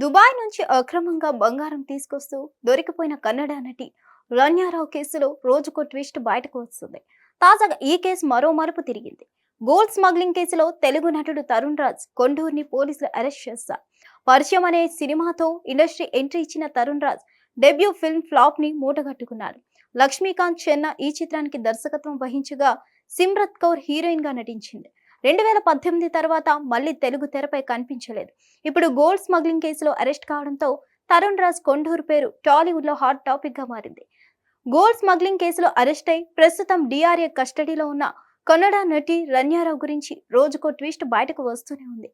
Dubai నుంచి అక్రమంగా బంగారం తీసుకొస్తూ దొరికిపోయిన కన్నడ నటి రన్యారావు కేసులో రోజుకో ట్విస్ట్ బయటకు వస్తుంది. తాజాగా ఈ కేసు మరో మలుపు తిరిగింది. గోల్డ్ స్మగ్లింగ్ కేసులో తెలుగు నటుడు తరుణ్ రాజ్ కొండూరుని పోలీసులు అరెస్ట్ చేశారు. పరిచయం అనే సినిమాతో ఇండస్ట్రీ ఎంట్రీ ఇచ్చిన Tarun Raj debut film flop ని మూటగట్టుకున్నారు. లక్ష్మీకాంత్ చెన్న ఈ చిత్రానికి దర్శకత్వం వహించగా సిమ్రత్ కౌర్ హీరోయిన్ గా నటించింది. 2018 తర్వాత మళ్లీ తెలుగు తెరపై కనిపించలేదు. ఇప్పుడు గోల్డ్ స్మగ్లింగ్ కేసులో అరెస్ట్ కావడంతో తరుణ్ రాజ్ కొండూరు పేరు టాలీవుడ్ లో హాట్ టాపిక్ గా మారింది. గోల్డ్ స్మగ్లింగ్ కేసులో అరెస్ట్ అయి ప్రస్తుతం డిఆర్ఏ కస్టడీలో ఉన్న కన్నడ నటి రన్యారావు గురించి రోజుకో ట్విస్ట్ బయటకు వస్తూనే ఉంది.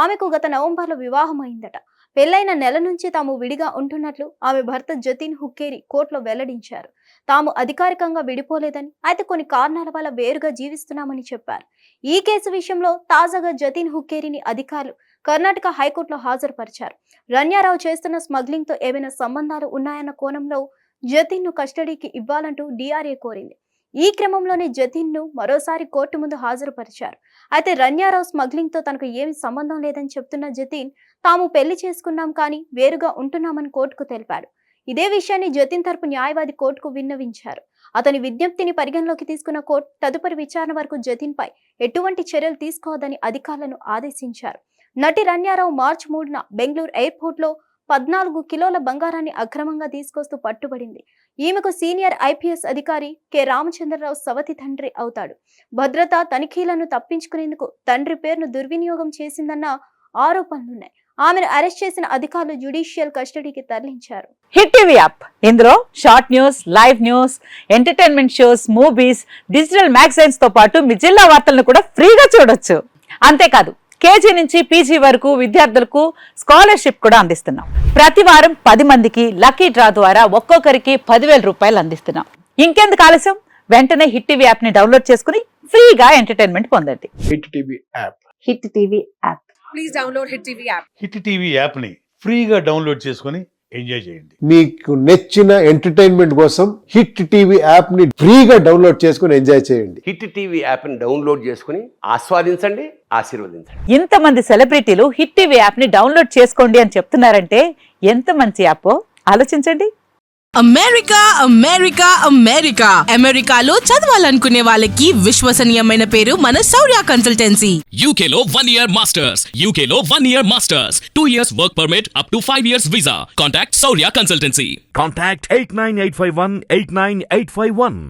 ఆమెకు గత నవంబర్లో వివాహం అయిందట. పెళ్లైన నెల నుంచి తాము విడిగా ఉంటున్నట్లు ఆమె భర్త జతిన్ హుక్కేరి కోర్టులో వెల్లడించారు. తాము అధికారికంగా విడిపోలేదని, అయితే కొన్ని కారణాల వల్ల వేరుగా జీవిస్తున్నామని చెప్పారు. ఈ కేసు విషయంలో తాజాగా జతిన్ హుక్కేరిని అధికారులు కర్ణాటక హైకోర్టులో హాజరుపరిచారు. రన్యారావు చేస్తున్న స్మగ్లింగ్ తో ఏమైనా సంబంధాలు ఉన్నాయన్న కోణంలో జతిన్ ను కస్టడీకి ఇవ్వాలంటూ డిఆర్ఏ కోరింది. ఈ క్రమంలోనే జతిన్ ను మరోసారి కోర్టు ముందు హాజరుపరిచారు. అయితే రన్యారావు స్మగ్లింగ్ తో తనకు ఏమి సంబంధం లేదని చెప్తున్న జతిన్ తాము పెళ్లి చేసుకున్నాం కానీ వేరుగా ఉంటున్నామని కోర్టుకు తెలిపాడు. ఇదే విషయాన్ని జతిన్ తరపు న్యాయవాది కోర్టుకు విన్నవించారు. అతని విజ్ఞప్తిని పరిగణలోకి తీసుకున్న కోర్టు తదుపరి విచారణ వరకు జతిన్ పై ఎటువంటి చర్యలు తీసుకోవద్దని అధికారులను ఆదేశించారు. నటి రన్యారావు మార్చి 3న బెంగళూరు ఎయిర్పోర్ట్ లో 14 కిలోల బంగారాన్ని అక్రమంగా తీసుకొస్తూ పట్టుబడింది. ఈమెకు సీనియర్ ఐపీఎస్ అధికారి కె రామచంద్రరావు సవతి తండ్రి అవుతాడు. భద్రతా తనిఖీలను తప్పించుకునేందుకు తండ్రి పేరును దుర్వినియోగం చేసిందన్న ఆరోపణలున్నాయి. ఆమెను అరెస్ట్ చేసిన అధికారులు జ్యుడిషియల్ కస్టడీకి తరలించారు. హిట్ టీవీ యాప్ ఇందులో short news, live news, entertainment shows, movies, digital magazines తో పాటు మీ జిల్లా వార్తలను కూడా ఫ్రీగా చూడొచ్చు. అంతేకాదు కేజీ నుంచి పీజీ వరకు విద్యార్థులకు స్కాలర్షిప్ కూడా అందిస్తున్నాం. ప్రతి వారం 10 మందికి లక్కీ డ్రా ద్వారా ఒక్కొక్కరికి 10,000 రూపాయలు అందిస్తున్నాం. ఇంకెందుకు ఆలస్యం, వెంటనే హిట్ టీవీ యాప్ ని డౌన్లోడ్ చేసుకుని ఫ్రీగా ఎంటర్టైన్మెంట్ పొందండి. Hit TV app. Hit TV app. Please download hit TV app. Hit TV app ని ఫ్రీగా డౌన్లోడ్ చేసుకుని ఎంజాయ్ చేయండి. మీకు నచ్చిన ఎంటర్టైన్మెంట్ కోసం హిట్ టీవీ యాప్ ని ఫ్రీగా డౌన్లోడ్ చేసుకుని ఎంజాయ్ చేయండి. హిట్ టీవీ యాప్ ని డౌన్లోడ్ చేసుకుని ఆస్వాదించండి, ఆశీర్వదించండి. ఇంతమంది సెలబ్రిటీలు హిట్ టీవీ యాప్ ని డౌన్లోడ్ చేసుకోండి అని చెప్తున్నారంటే ఎంత మంచి యాప్ ఆలోచించండి. అమెరికా అమెరికా అమెరికా అమెరికాలో చదవాలనుకునే వాళ్ళకి విశ్వసనీయమైన పేరు మన శౌర్య కన్సల్టెన్సీ. UK లో 1 year masters. UK లో 1 year masters. 2 years work permit up to 5 years visa. Contact Saurya Consultancy. Contact 89851 89851.